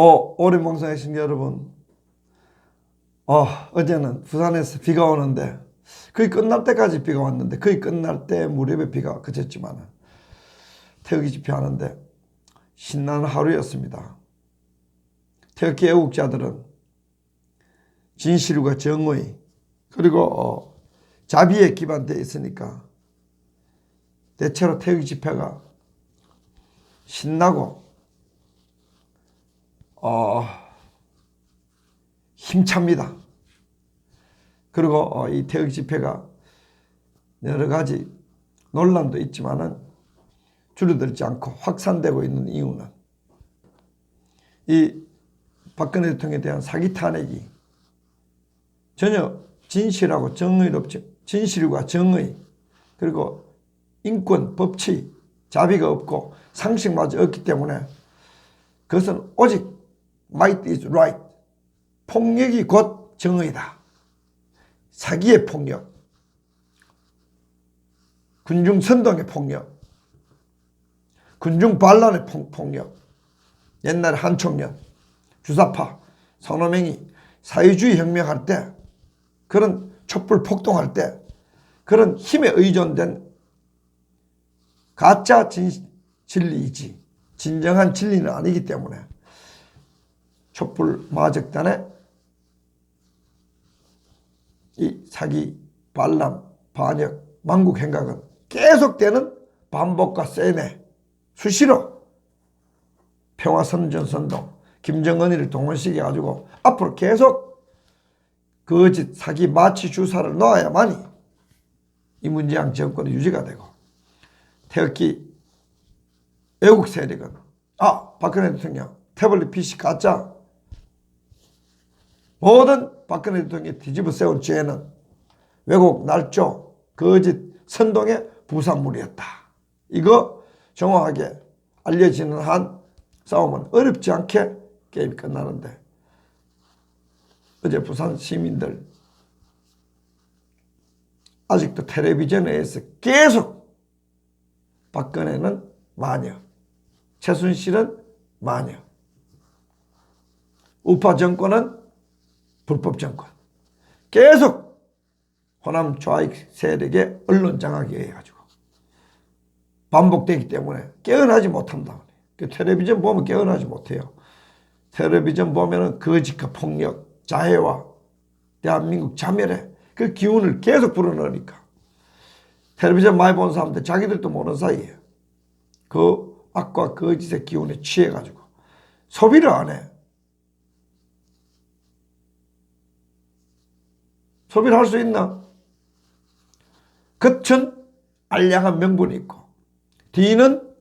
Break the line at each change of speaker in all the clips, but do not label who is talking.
오랜 방송하신 여러분, 어제는 부산에서 비가 오는데 거의 끝날 때까지 비가 왔는데 거의 끝날 때 무렵에 비가 그쳤지만 태극기 집회하는데 신나는 하루였습니다. 태극기 애국자들은 진실과 정의 그리고 자비에 기반되어 있으니까 대체로 태극기 집회가 신나고 힘찹니다. 그리고 이 태극기 집회가 여러 가지 논란도 있지만은 줄어들지 않고 확산되고 있는 이유는 이 박근혜 대통령에 대한 사기 탄핵이 전혀 진실하고 정의롭지, 진실과 정의 그리고 인권, 법치, 자비가 없고 상식마저 없기 때문에 그것은 오직 might is right, 폭력이 곧 정의다. 사기의 폭력, 군중 선동의 폭력, 군중 반란의 폭력, 옛날에 한총련, 주사파, 선호맹이 사회주의 혁명할 때 그런 촛불 폭동할 때 그런 힘에 의존된 가짜 진리이지 진정한 진리는 아니기 때문에 촛불 마적단의 이 사기, 반란, 반역, 망국 행각은 계속되는 반복과 세뇌, 수시로 평화선전선동, 김정은이를 동원시켜가지고 앞으로 계속 거짓, 사기, 마취 주사를 놓아야만이 이 문재인 정권의 유지가 되고 태극기 애국 세력은 박근혜 대통령 태블릿 PC 가짜 모든 박근혜 대통령이 뒤집어 세운 죄는 왜곡, 날조, 거짓, 선동의 부산물이었다. 이거 정확하게 알려지는 한 싸움은 어렵지 않게 게임이 끝나는데 어제 부산 시민들 아직도 텔레비전에서 계속 박근혜는 마녀, 최순실은 마녀, 우파 정권은 불법 정권, 계속 호남 좌익 세력의 언론 장악에 의해가지고 반복되기 때문에 깨어나지 못한다. 텔레비전 보면 깨어나지 못해요. 텔레비전 보면은 거짓과 폭력, 자해와 대한민국 자멸의 그 기운을 계속 불어넣으니까 텔레비전 많이 본 사람들 자기들도 모르는 사이에 그 악과 거짓의 기운에 취해가지고 소비를 안 해. 소비를 할 수 있나? 겉은 알량한 명분이 있고 뒤는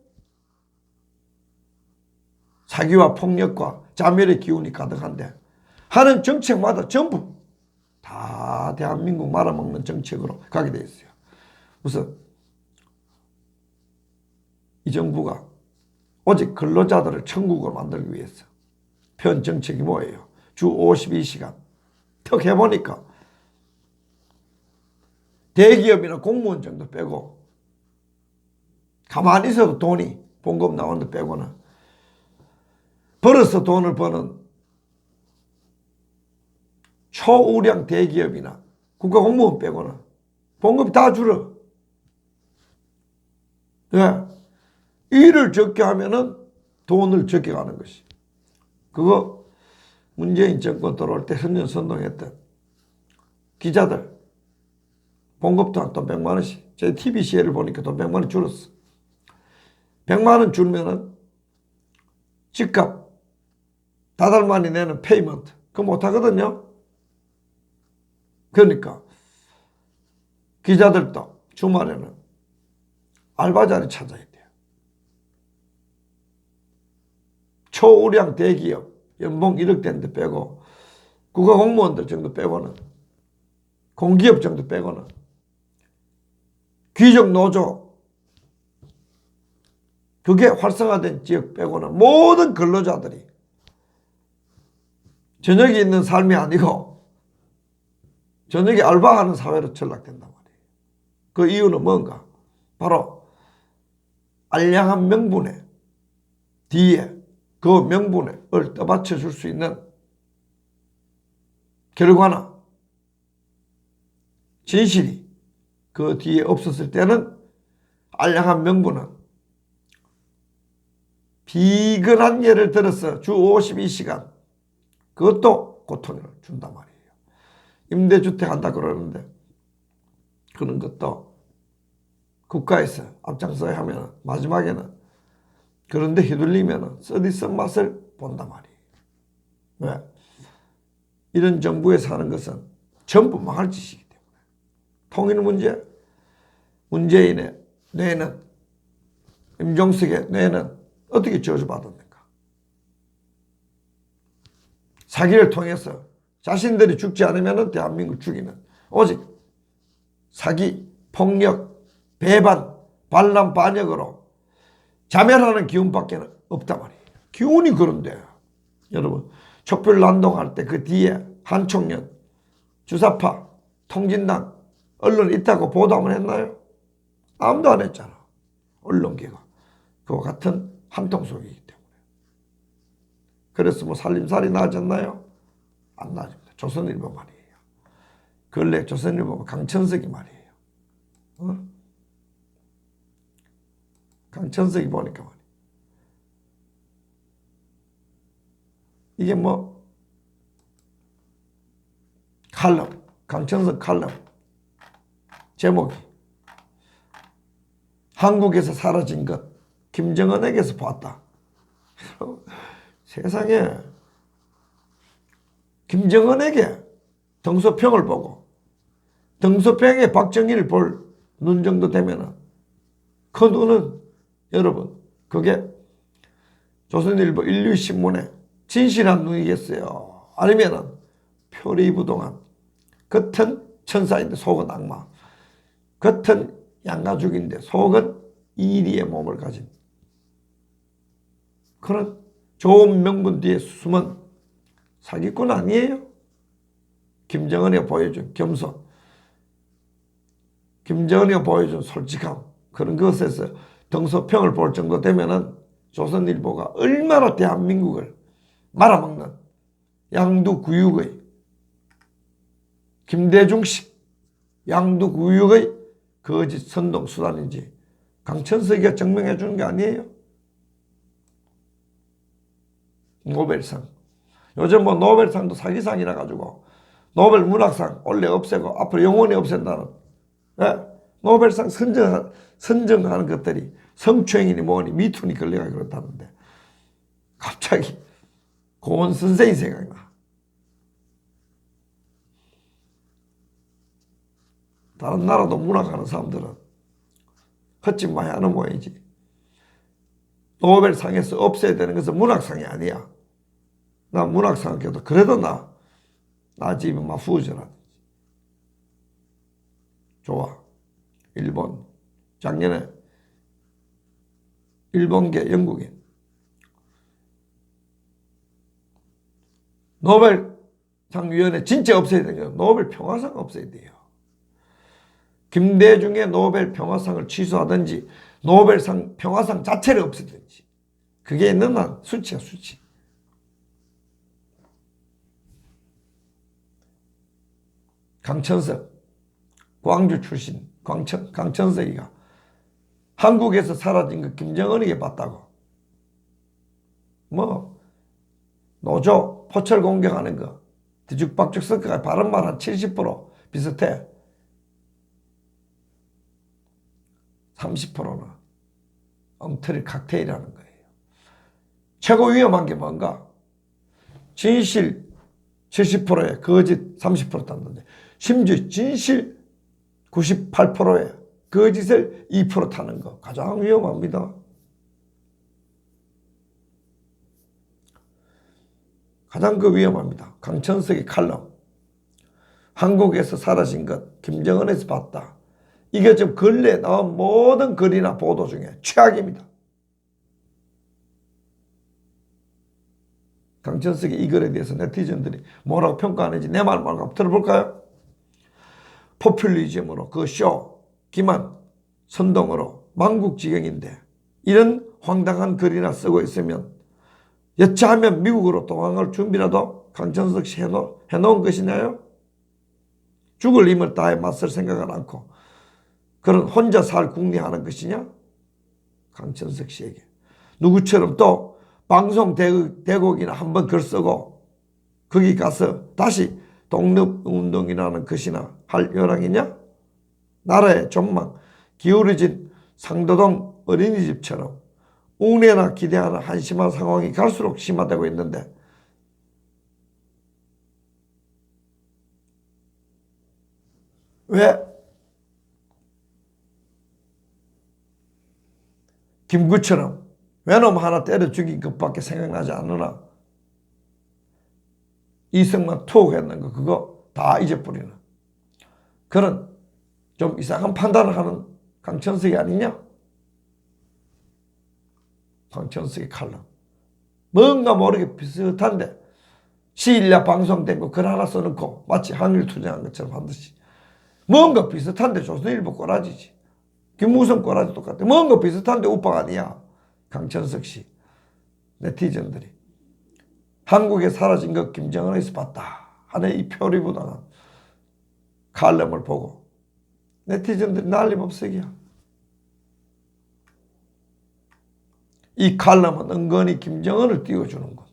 사기와 폭력과 자멸의 기운이 가득한데 하는 정책마다 전부 다 대한민국 말아먹는 정책으로 가게 돼 있어요. 우선 이 정부가 오직 근로자들을 천국으로 만들기 위해서 편 정책이 뭐예요? 주 52시간. 턱 해보니까 대기업이나 공무원 정도 빼고 가만히 있어도 돈이 봉급 나오는 데 빼고는 벌어서 돈을 버는 초우량 대기업이나 국가공무원 빼고는 봉급이 다 줄어. 왜? 일을 적게 하면은 돈을 적게 가는 것이. 그거 문재인 정권 들어올 때 선전선동했던 기자들 봉급도 한 돈 100만 원씩. 제 TBC를 보니까 돈 100만 원 줄었어. 100만 원 줄면은 집값 다달 많이 내는 페이먼트 그거 못하거든요. 그러니까 기자들도 주말에는 알바 자리 찾아야 돼요. 초우량 대기업 연봉 1억 되는데 빼고 국가공무원들 정도 빼고는 공기업 정도 빼고는 귀족 노조 그게 활성화된 지역 빼고는 모든 근로자들이 저녁이 있는 삶이 아니고 저녁에 알바하는 사회로 전락된단 말이에요. 그 이유는 뭔가? 바로 알량한 명분에 뒤에 그 명분을 떠받쳐 줄 수 있는 결과나 진실이 그 뒤에 없었을 때는 알량한 명분은 비근한 예를 들어서 주 52시간 그것도 고통을 준단 말이에요. 임대주택 한다 그러는데 그런 것도 국가에서 앞장서야 하면 마지막에는 그런데 휘둘리면 쓰디쓴 맛을 본단 말이에요. 왜? 이런 정부에서 하는 것은 전부 망할 짓이기 때문에. 통일 문제, 문재인의 뇌는, 임종석의 뇌는 어떻게 저주받았는가? 사기를 통해서 자신들이 죽지 않으면 대한민국을 죽이는 오직 사기, 폭력, 배반, 반란, 반역으로 자멸하는 기운밖에 없단 말이에요. 기운이 그런데 여러분 촛불 난동할 때 그 뒤에 한총련, 주사파, 통진당, 언론 있다고 보도 한번 했나요? 아무도 안 했잖아. 언론계가. 그와 같은 한통 속이기 때문에. 그래서 뭐 살림살이 나아졌나요? 안 나아집니다. 조선일보 말이에요. 근래 조선일보 강천석이 말이에요. 강천석이 보니까 말이에요. 이게 뭐 칼럼, 강천석 칼럼 제목이 한국에서 사라진 것 김정은에게서 봤다. 세상에 김정은에게 등소평을 보고 등소평에 박정희를 볼 눈 정도 되면은 그 눈은 여러분 그게 조선일보 인류신문에 진실한 눈이겠어요? 아니면은 표리부동한 겉은 천사인데 속은 악마, 겉은 양가죽인데 속은 이리의 몸을 가진 그런 좋은 명분 뒤에 숨은 사기꾼 아니에요? 김정은이 보여준 겸손, 김정은이 보여준 솔직함, 그런 것에서 등소평을 볼 정도 되면은 조선일보가 얼마나 대한민국을 말아먹는 양두구육의 김대중식 양두구육의 거짓 선동수단인지 강천석이가 증명해 주는 게 아니에요? 노벨상. 요즘 뭐 노벨상도 사기상이라 가지고 노벨 문학상 원래 없애고 앞으로 영원히 없앤다는 노벨상 선정하는 것들이 성추행이니 뭐니 미투니 걸려가 그렇다는데 갑자기 고은 선생이 생각나. 다른 나라도 문학하는 사람들은 헛짓 많이 하는 모양이지. 노벨상에서 없애야 되는 것은 문학상이 아니야. 나 문학상 껴도 그래도 나 집에 막 후져라든지. 좋아. 일본. 작년에 일본계 영국인 노벨상위원회 진짜 없애야 되는 노벨 평화상 없애야 돼요. 김대중의 노벨 평화상을 취소하든지 노벨상 평화상 자체를 없애든지 그게 있는 한 수치야 수치. 강천석 광주 출신 강천석이가 한국에서 사라진 거 김정은에게 봤다고. 뭐 노조 포철 공격하는 거 뒤죽박죽 섞어가 바른말 한 70% 비슷해. 30%는 엉터리 칵테일이라는 거예요. 최고 위험한 게 뭔가? 진실 70%에 거짓 30% 탔는데 심지어 진실 98%에 거짓을 2% 타는 거 가장 위험합니다. 가장 위험합니다. 강천석의 칼럼. 한국에서 사라진 것 김정은에서 봤다. 이게 지금 근래에 나온 모든 글이나 보도 중에 최악입니다. 강천석의 이 글에 대해서 네티즌들이 뭐라고 평가하는지 내 말 말고 들어볼까요? 포퓰리즘으로 그 쇼, 기만, 선동으로 만국지경인데 이런 황당한 글이나 쓰고 있으면 여차하면 미국으로 도망갈 준비라도 강천석 씨 해놓은 것이냐요? 죽을 힘을 다해 맞설 생각을 않고 그런 혼자 살 궁리하는 것이냐? 강천석 씨에게 누구처럼 또 방송 대국이나 한번 글 쓰고 거기 가서 다시 독립운동이라는 것이나 할 요량이냐? 나라의 전망 기울어진 상도동 어린이집처럼 웅내나 기대하는 한심한 상황이 갈수록 심화되고 있는데 왜 김구처럼 외놈 하나 때려 죽인 것밖에 생각나지 않느나 이승만 투옥했는 거 그거 다 잊어버리는 그런 좀 이상한 판단을 하는 강천석이 아니냐? 강천석의 칼럼 뭔가 모르게 비슷한데 시일야 방송된 거 글 하나 써놓고 마치 항일투쟁한 것처럼 하듯이 뭔가 비슷한데 조선일보 꼬라지지 김무성 꼬라지 똑같아 뭔가 비슷한데 우빠가 아니야. 강천석 씨 네티즌들이 한국에 사라진 것 김정은에서 봤다 하는 이 표리부당한 칼럼을 보고 네티즌들이 난리법석이야. 이 칼럼은 은근히 김정은을 띄워주는 것.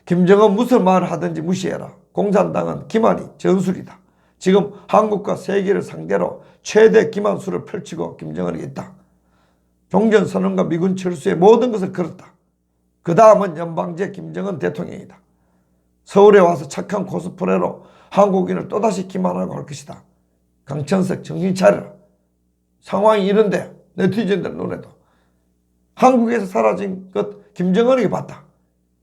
김정은 무슨 말을 하든지 무시해라. 공산당은 기만이 전술이다. 지금 한국과 세계를 상대로 최대 기만술을 펼치고 김정은이 있다. 종전선언과 미군 철수의 모든 것을 걸었다. 그 다음은 연방제 김정은 대통령이다. 서울에 와서 착한 코스프레로 한국인을 또다시 기만하고 할 것이다. 강천석 정신 차려라. 상황이 이런데 네티즌들 눈에도 한국에서 사라진 것 김정은에게 봤다.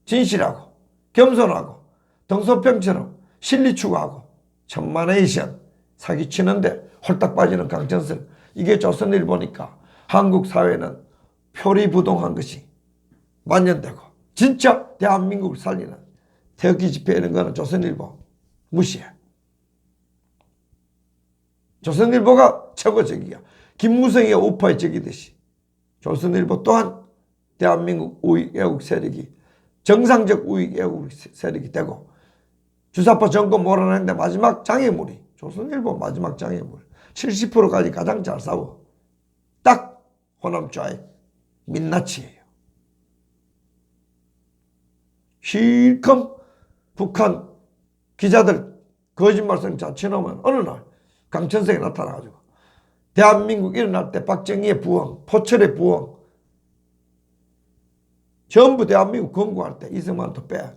진실하고 겸손하고 등소평처럼 실리 추구하고 천만에이션 사기치는데 홀딱 빠지는 강천석. 이게 조선일보니까 한국 사회는 표리부동한 것이 만연되고 진짜 대한민국을 살리는 태극기 집회 이런 거는 조선일보 무시해. 조선일보가 최고적이야. 김무성이가 우파의 적이듯이 조선일보 또한 대한민국 우익 애국 세력이 정상적 우익 애국 세력이 되고 주사파 정권 몰아내는데 마지막 장애물이 조선일보 마지막 장애물 70%까지 가장 잘 싸워. 딱 호남좌의 민낯이에요. 실컷 북한 기자들 거짓말성 자취하면 어느 날 강천석이 나타나가지고 대한민국 일어날 때 박정희의 부흥, 포철의 부흥 전부 대한민국 건국할 때 이승만부터 빼.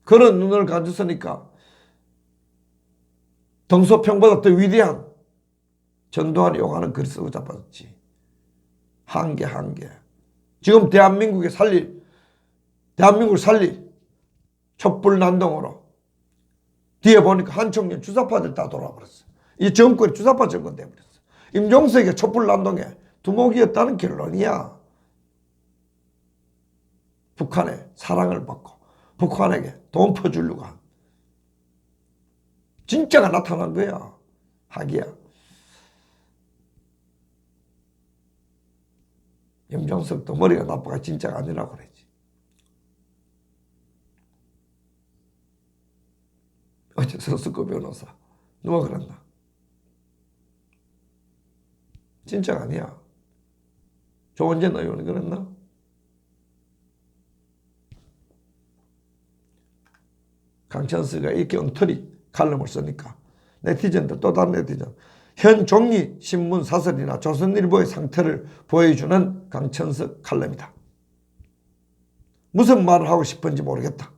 그런 눈을 가졌으니까 등소평보다 더 위대한 전두환이 욕하는 글 쓰고 자빠졌지. 한계. 지금 대한민국을 살릴 촛불난동으로 뒤에 보니까 한청년 주사파들 다 돌아버렸어. 이 정권이 주사파 정권 돼버렸어. 임종석이 촛불난동에 두목이었다는 결론이야. 북한의 사랑을 받고 북한에게 돈 퍼주려고 한 진짜가 나타난 거야. 하기야. 임종석도 머리가 나빠가 진짜가 아니라고 그랬지. 어제 서스코 변호사 누가 그랬나? 진짜가 아니야. 조원진 의원이 그랬나? 강천석가 이렇게 엉터리 칼럼을 쓰니까 네티즌들 또 다른 네티즌 현 종이 신문 사설이나 조선일보의 상태를 보여주는 강천석 칼럼이다. 무슨 말을 하고 싶은지 모르겠다.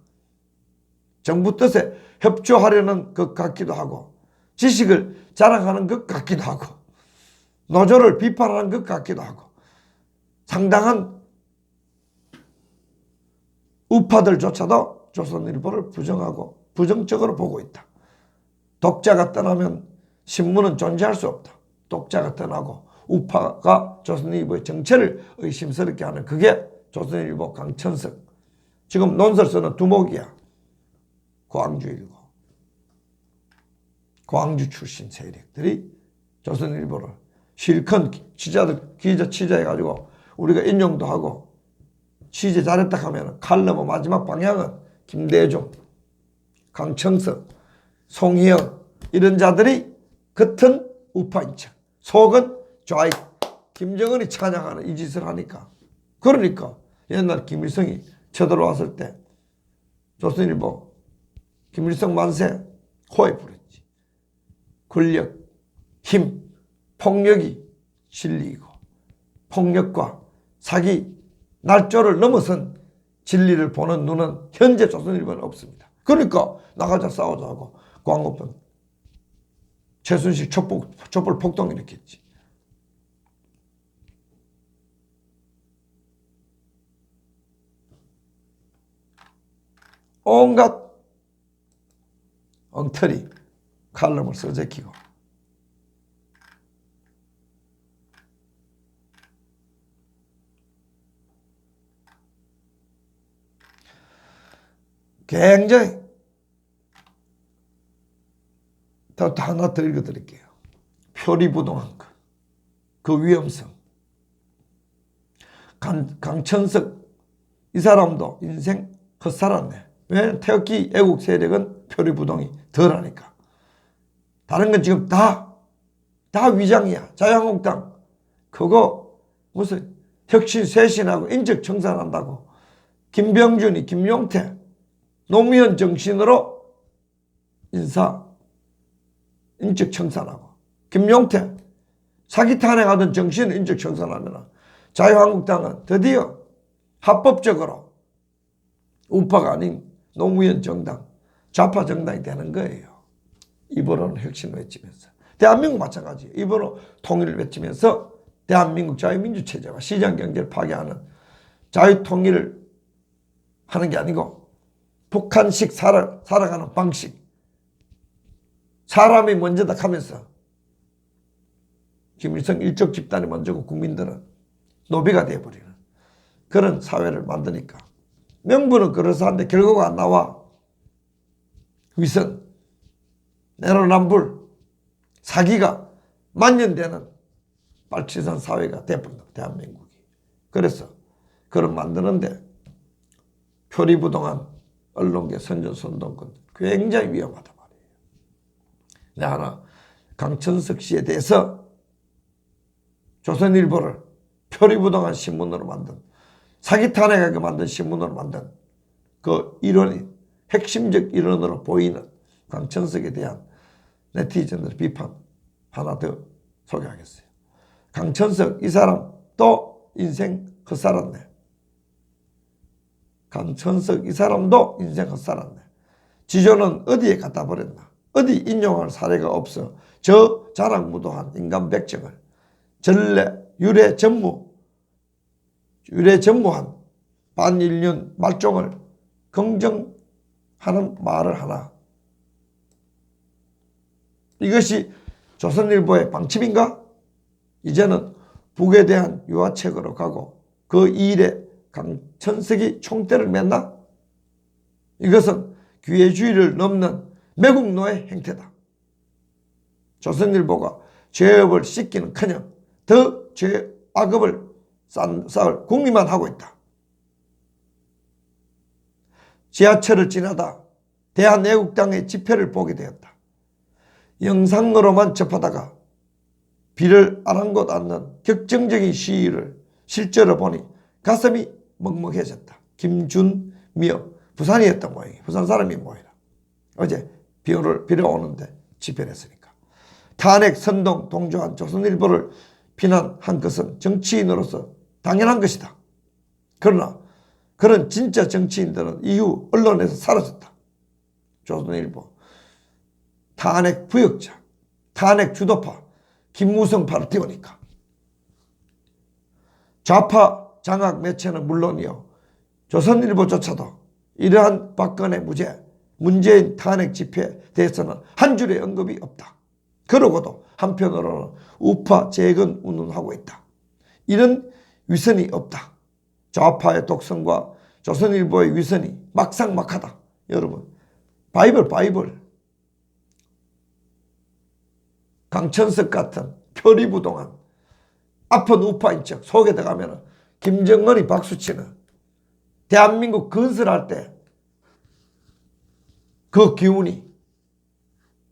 정부 뜻에 협조하려는 것 같기도 하고 지식을 자랑하는 것 같기도 하고 노조를 비판하는 것 같기도 하고 상당한 우파들조차도 조선일보를 부정하고 부정적으로 보고 있다. 독자가 떠나면 신문은 존재할 수 없다. 독자가 떠나고 우파가 조선일보의 정체를 의심스럽게 하는 그게 조선일보 강천석. 지금 논설 쓰는 두목이야. 고항주의고. 광주 출신 세력들이 조선일보를 실컷 기자 취재해가지고 우리가 인용도 하고 취재 잘했다 하면 칼럼 마지막 방향은 김대중, 강청석, 송희영 이런 자들이 겉은 우파 인척, 속은 좌익, 김정은이 찬양하는 이 짓을 하니까. 그러니까 옛날 김일성이 쳐들어왔을 때 조선일보 김일성 만세 호에 부르지. 권력, 힘, 폭력이 진리이고 폭력과 사기, 날조를 넘어선 진리를 보는 눈은 현재 조선일보는 없습니다. 그러니까 나가자 싸우자고 광우병 최순실 촛불 폭동 일으켰지. 온갖 엉터리 칼럼을 써제키고 굉장히 더 하나 더 읽어드릴게요. 표리부동한 그 위험성. 강천석 이 사람도 인생 헛살았네. 왜? 태극기 애국 세력은 표리부동이 덜하니까. 다른 건 지금 다 위장이야. 자유한국당 그거 무슨 혁신 쇄신하고 인적 청산한다고 김병준이 김용태 노무현 정신으로 인적 청산하고 김용태 사기 탄핵하던 정신 인적 청산하면 자유한국당은 드디어 합법적으로 우파가 아닌 노무현 정당 좌파 정당이 되는 거예요. 입으로는 혁신을 외치면서 대한민국 마찬가지예요. 입으로 통일을 외치면서 대한민국 자유민주체제와 시장경제를 파괴하는 자유통일을 하는 게 아니고 북한식 살아가는 방식 사람이 먼저다 하면서 김일성 일족 집단이 먼저고 국민들은 노비가 되어버리는 그런 사회를 만드니까 명분은 그럴싸한데 결과가 안 나와. 위선, 내로남불, 사기가 만연되는 빨치산 사회가 되어버린다. 대한민국이. 그래서 그걸 만드는데 표리부동한 언론계 선전선동권 굉장히 위험하단 말이에요. 내가 하나 강천석 씨에 대해서 조선일보를 표리부동한 신문으로 만든 사기 탄핵하게 만든 신문으로 만든 그 일원이 핵심적 일원으로 보이는 강천석에 대한 네티즌들의 비판 하나 더 소개하겠어요. 강천석 이 사람 또 인생 헛살았네. 강천석 이 사람도 인생 헛살았네. 지조는 어디에 갖다 버렸나. 어디 인용할 사례가 없어 저 자랑무도한 인간 백정을 전래 유래 전무한 반인륜 말종을 긍정하는 말을 하나. 이것이 조선일보의 방침인가? 이제는 북에 대한 유화책으로 가고 그 일에 강천석이 총대를 맸나? 이것은 기회주의를 넘는 매국노의 행태다. 조선일보가 죄업을 씻기는커녕 더 죄악업을 쌓을 궁리만 하고 있다. 지하철을 지나다 대한애국당의 집회를 보게 되었다. 영상으로만 접하다가 비를 아랑곳 않는 격정적인 시위를 실제로 보니 가슴이 먹먹해졌다. 김준미업 부산이었던 모양이에요. 부산 사람이 모이라. 어제 비를 오는데 집회를 했으니까. 탄핵 선동 동조한 조선일보를 비난한 것은 정치인으로서 당연한 것이다. 그러나 그런 진짜 정치인들은 이후 언론에서 사라졌다. 조선일보 탄핵 부역자, 탄핵 주도파 김무성파를 띄우니까. 좌파 장악 매체는 물론이요 조선일보조차도 이러한 박근혜 무죄, 문재인 탄핵 집회에 대해서는 한 줄의 언급이 없다. 그러고도 한편으로는 우파 재건 운운하고 있다. 이런 위선이 없다. 좌파의 독선과 조선일보의 위선이 막상막하다. 여러분 바이블 강천석 같은 표리부동한 아픈 우파인 척 속에 들어가면 김정은이 박수치는 대한민국 건설할 때 그 기운이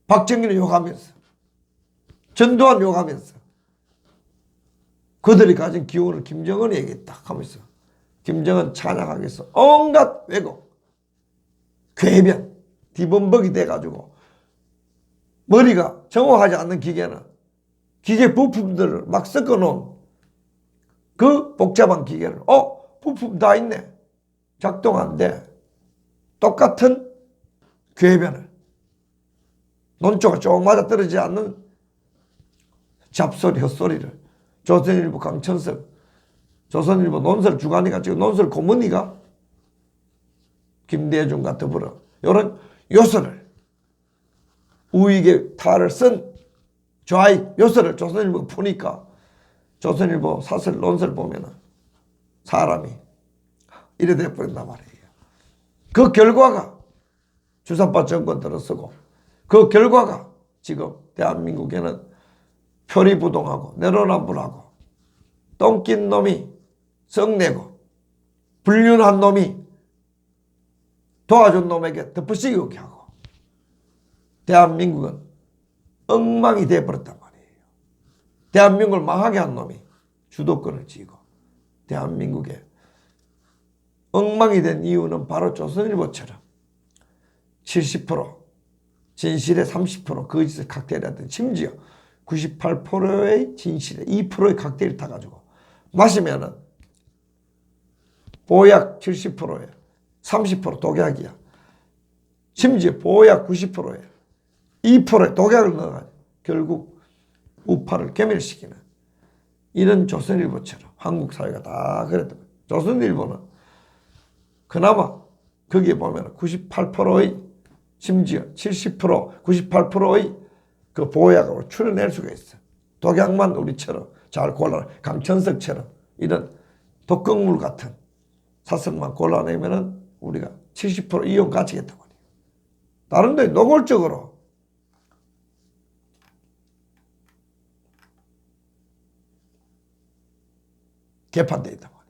박정희를 욕하면서 전두환 욕하면서 그들이 가진 기운을 김정은에게 딱 하면서 김정은 찬양하기 위해서 온갖 왜곡, 궤변, 뒤범벅이 돼가지고 머리가 정확하지 않는 기계는 기계 부품들을 막 섞어놓은 그 복잡한 기계를 부품 다 있네. 작동 안 돼. 똑같은 궤변을 논조가 조금 맞아떨어지지 않는 잡소리 헛소리를 조선일보 강천석 조선일보 논설 주간이가 지금 논설 고문이가 김대중과 더불어 이런 요소를 우익의 탈을 쓴 좌익 요소를 조선일보가 푸니까 조선일보 사설 논설 보면은 사람이 이래 돼버린단 말이에요. 그 결과가 주사파 정권 들어서고 그 결과가 지금 대한민국에는 표리부동하고 내로남불하고 똥낀 놈이 썩내고 불륜한 놈이 도와준 놈에게 덮어씌기 오게 하고 대한민국은 엉망이 돼버렸단 말이에요. 대한민국을 망하게 한 놈이 주도권을 쥐고 대한민국에 엉망이 된 이유는 바로 조선일보처럼 70% 진실의 30% 거짓의 칵테일이라든 심지어 98%의 진실에 2%의 칵테일 타가지고 마시면은 보약 70%에 30% 독약이야. 심지어 보약 90%에 2%의 독약을 넣어가지고 결국 우파를 괴멸시키는 이런 조선일보처럼 한국 사회가 다 그랬던 거예요. 조선일보는 그나마 거기에 보면 98%의 심지어 70% 98%의 그 보약으로 추려낼 수가 있어. 독약만 우리처럼 잘 골라 강천석처럼 이런 독극물 같은 사설만 골라내면은 우리가 70% 이용 가치겠단 말이에요. 다른 데 노골적으로 개판돼 있단 말이에요.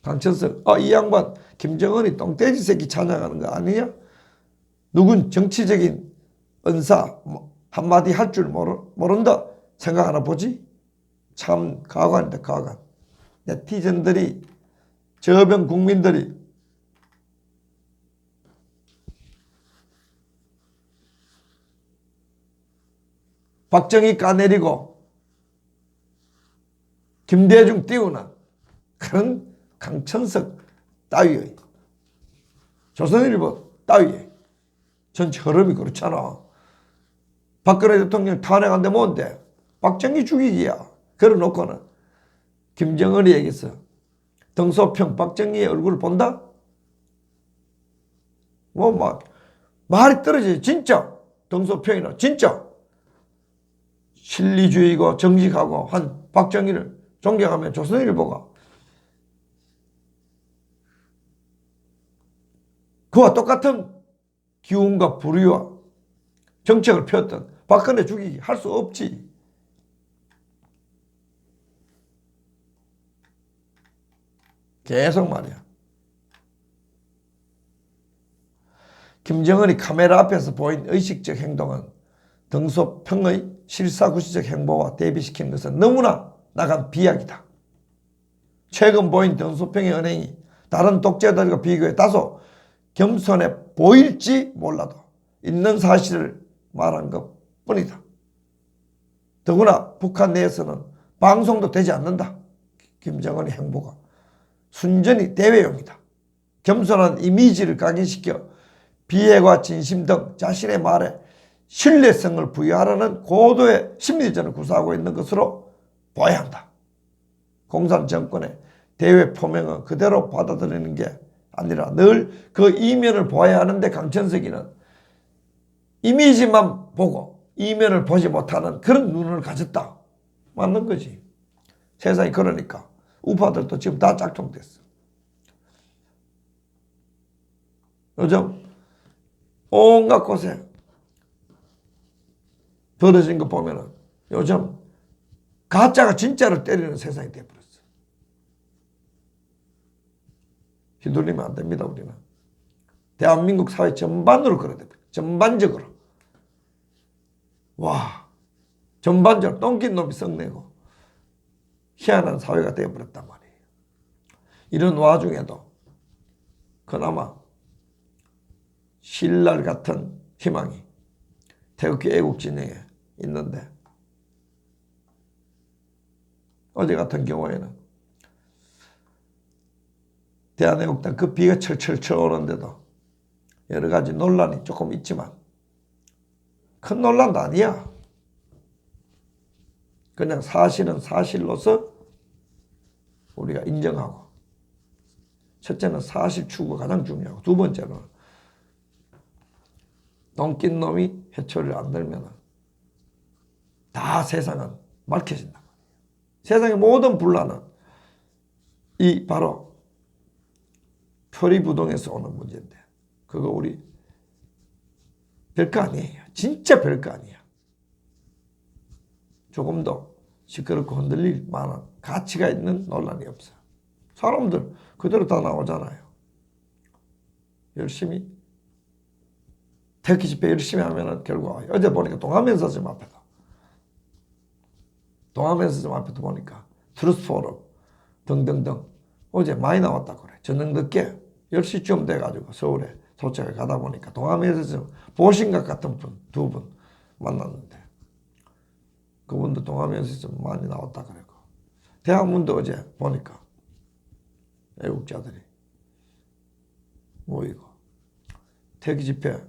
강천석 이 양반 김정은이 똥돼지 새끼 찬양하는 거 아니냐? 누군 정치적인 은사 한마디 할 줄 모른다 생각하나 보지? 참 가관이다 가관. 네티즌들이 저변 국민들이 박정희 까내리고 김대중 띄우는 그런 강천석 따위의 조선일보 따위의 전체 흐름이 그렇잖아. 박근혜 대통령 탄핵한데 뭔데? 박정희 죽이기야. 그래놓고는 김정은이 얘기했어. 등소평 박정희의 얼굴을 본다? 말이 떨어지지. 진짜 등소평이나 진짜 실리주의고 정직하고 한 박정희를 존경하면 조선일보가 그와 똑같은 기운과 불의와 정책을 펴었던 박근혜 죽이기 할 수 없지. 계속 말이야. 김정은이 카메라 앞에서 보인 의식적 행동은 등소평의 실사구시적 행보와 대비시킨 것은 너무나 나간 비약이다. 최근 보인 등소평의 언행이 다른 독재들과 비교해 다소 겸손해 보일지 몰라도 있는 사실을 말한 것 뿐이다. 더구나 북한 내에서는 방송도 되지 않는다. 김정은의 행보가 순전히 대외용이다. 겸손한 이미지를 각인시켜 비애와 진심 등 자신의 말에 신뢰성을 부여하려는 고도의 심리전을 구사하고 있는 것으로 보아야 한다. 공산 정권의 대외 포명은 그대로 받아들이는 게 아니라 늘 그 이면을 보아야 하는데 강천석이는 이미지만 보고 이면을 보지 못하는 그런 눈을 가졌다. 맞는 거지. 세상이 그러니까 우파들도 지금 다 짝퉁됐어. 요즘 온갖 곳에 벌어진 거 보면은 요즘 가짜가 진짜를 때리는 세상이 되어버렸어. 휘둘리면 안 됩니다, 우리는. 대한민국 사회 전반으로 그래야 됩니다. 전반적으로. 와, 전반적으로 똥낀 놈이 썩내고 희한한 사회가 되어버렸단 말이에요. 이런 와중에도 그나마 신랄 같은 희망이 태극기 애국 진영에 있는데, 어제 같은 경우에는 대한애국당 그 비가 철철철 오는데도 여러 가지 논란이 조금 있지만 큰 논란도 아니야. 그냥 사실은 사실로서 우리가 인정하고, 첫째는 사실 추구가 가장 중요하고, 두 번째는 똥낀 놈이 해초리를 안 들면 다 세상은 밝혀진다. 세상의 모든 분란은 이 바로 표리부동에서 오는 문제인데, 그거 우리 별거 아니에요. 진짜 별거 아니야. 조금도 시끄럽고 흔들릴 만한 가치가 있는 논란이 없어요. 사람들 그대로 다 나오잖아요. 열심히 태극기 집회 열심히 하면은 결국 와요. 어제 보니까 동아면서점 앞에도 보니까 트루스 포럼 등등등 어제 많이 나왔다고 그래. 저녁 늦게 10시쯤 돼가지고 서울에 도착을 가다 보니까 동아면서점 보신각 같은 분, 두 분 만났는데, 그분도 동아면서점 많이 나왔다 그랬고, 대학문도 어제 보니까 애국자들이 모이고, 태극기 집회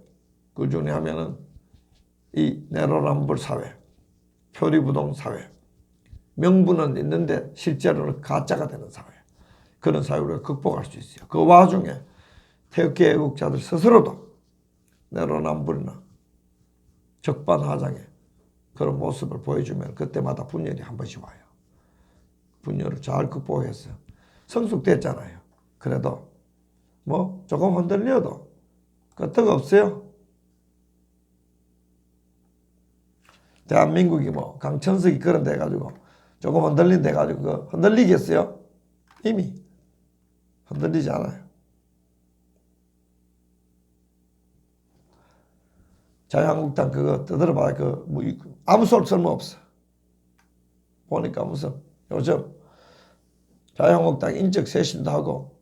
꾸준히 하면은 이 내로남불 사회, 표리부동 사회, 명분은 있는데 실제로는 가짜가 되는 사회, 그런 사회를 우리가 극복할 수 있어요. 그 와중에 태극기 애국자들 스스로도 내로남불이나 적반하장의 그런 모습을 보여주면 그때마다 분열이 한 번씩 와요. 분열을 잘 극복해서 성숙됐잖아요. 그래도 뭐 조금 흔들려도 끄떡 없어요. 대한민국이 뭐 강천석이 그런 데 가지고 조금 흔들린 데 가지고 흔들리겠어요? 이미 흔들리지 않아요. 자유한국당 그거 떠들어봐야 뭐 아무 쓸모 없어. 보니까 무슨 요즘 자유한국당 인적 쇄신도 하고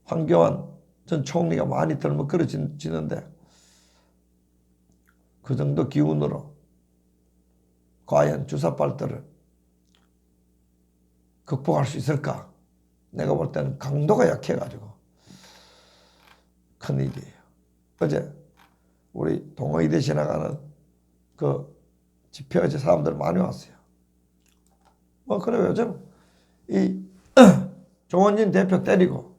황교안 전 총리가 많이 들먹거려지는데, 그 정도 기운으로 과연 주사발들을 극복할 수 있을까? 내가 볼 때는 강도가 약해가지고 큰일이에요. 어제 우리 동의대 지나가는 그 집회 어제 사람들 많이 왔어요. 뭐 그래요. 요즘 이 조원진 대표 때리고,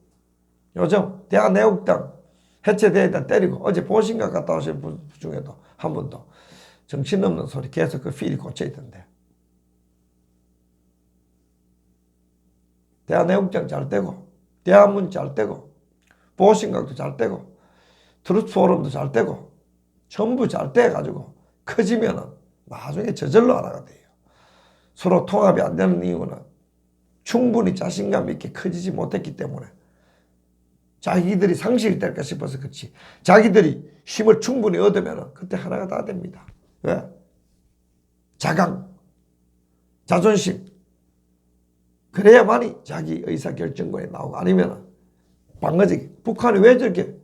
요즘 대한애국당 해체대회다 때리고, 어제 보신각 갔다 오신 분 중에도 한 분도 정신없는 소리 계속 그 필이 꽂혀있던데, 대한애국당 잘 되고, 대한문 잘 되고, 보신각도 잘 되고, 트루스 포럼도 잘 되고, 전부 잘 돼가지고 커지면은 나중에 저절로 하나가 돼요. 서로 통합이 안 되는 이유는 충분히 자신감 있게 커지지 못했기 때문에, 자기들이 상실이 될까 싶어서 그렇지, 자기들이 힘을 충분히 얻으면 그때 하나가 다 됩니다. 왜? 자강, 자존심, 그래야만이 자기 의사결정권이 나오고, 아니면 방어적이, 북한이 왜 저렇게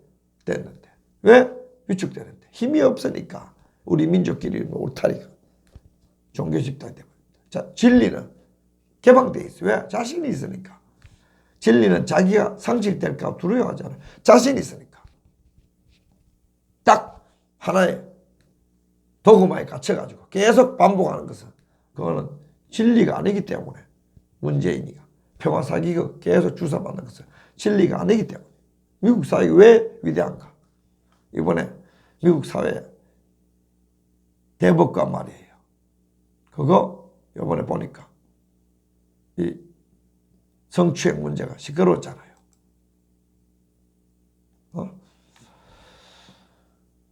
됐는데, 왜 위축되는데, 힘이 없으니까 우리 민족끼리 울타리가 종교 집단이 됩니다. 자, 진리는 개방되어 있어요. 왜? 자신이 있으니까. 진리는 자기가 상실될까 두려워하잖아. 자신이 있으니까. 딱 하나의 도구마에 갇혀가지고 계속 반복하는 것은, 그거는 진리가 아니기 때문에, 문재인이가 평화 사기가 계속 주사받는 것은 진리가 아니기 때문에. 미국 사회가 왜 위대한가? 이번에 미국 사회 대법관 말이에요. 그거 이번에 보니까 이 성추행 문제가 시끄러웠잖아요.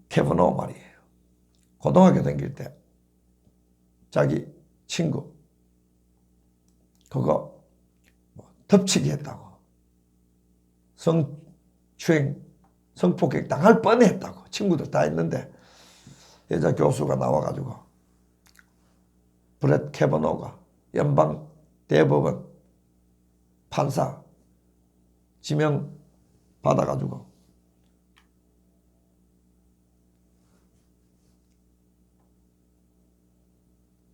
케버노 말이에요. 고등학교 다닐 때 자기 친구 그거 덮치기 했다고, 성추행, 성폭행 당할 뻔했다고 친구들 다 했는데 여자 교수가 나와가지고 브렛 캐버노가 연방 대법원 판사 지명 받아가지고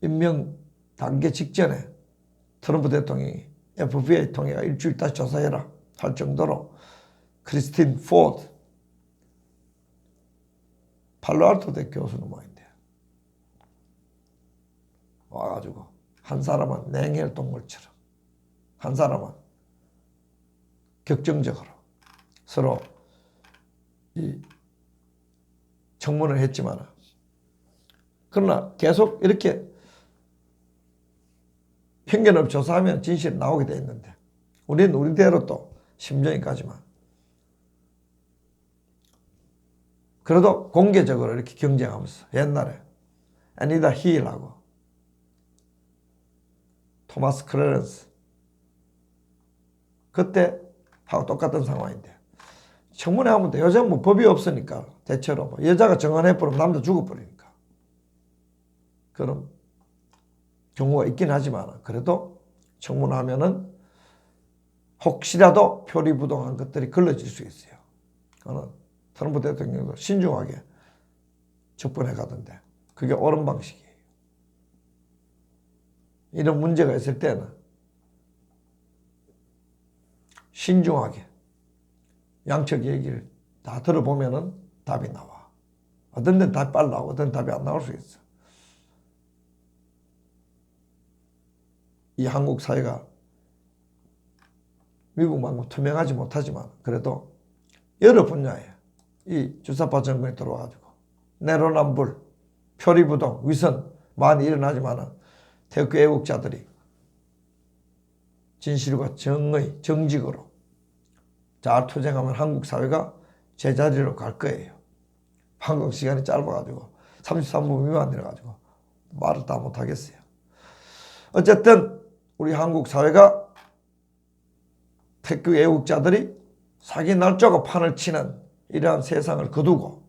임명 단계 직전에 트럼프 대통령이 FBI 통해가 일주일 다시 조사해라 할 정도로 크리스틴 포드 팔로알토 대 교수는 뭐인데 와가지고 한 사람은 냉혈 동물처럼, 한 사람은 격정적으로 서로 이 청문을 했지만, 그러나 계속 이렇게 편견 없이 조사하면 진실이 나오게 돼 있는데 우리는 우리대로 또 심정이 가지만 그래도 공개적으로 이렇게 경쟁하면서 옛날에 애니다 힐하고 토마스 클래런스 그때 하고 똑같은 상황인데 청문회 하면 돼. 요즘 뭐 법이 없으니까 대체로 뭐 여자가 정언해버리면 남자 죽어버리니까 그런 경우가 있긴 하지만 그래도 청문하면은 혹시라도 표리부동한 것들이 걸러질 수 있어요. 저는 트럼프 대통령도 신중하게 접근해 가던데 그게 옳은 방식이에요. 이런 문제가 있을 때는 신중하게 양측 얘기를 다 들어보면은 답이 나와. 어떤 데는 답이 빨리 나오고 어떤 데는 답이 안 나올 수 있어. 이 한국 사회가 미국만큼 투명하지 못하지만 그래도 여러 분야에 이 주사파 정권이 들어와가지고 내로남불, 표리부동, 위선 많이 일어나지만 태극기 애국자들이 진실과 정의, 정직으로 잘 투쟁하면 한국 사회가 제자리로 갈 거예요. 방송 시간이 짧아가지고 33분 미만이라가지고 말을 다 못하겠어요. 어쨌든 우리 한국 사회가 태극기 애국자들이 사기 날짜고 판을 치는 이러한 세상을 거두고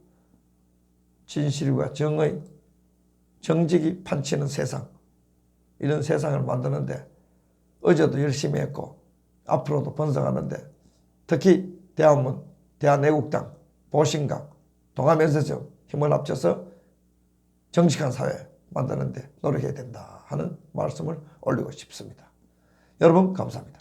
진실과 정의, 정직이 판치는 세상, 이런 세상을 만드는데 어제도 열심히 했고 앞으로도 번성하는데 특히 대한문, 대한애국당, 보신강, 동아면세점 힘을 합쳐서 정직한 사회 만드는데 노력해야 된다 하는 말씀을 올리고 싶습니다. 여러분 감사합니다.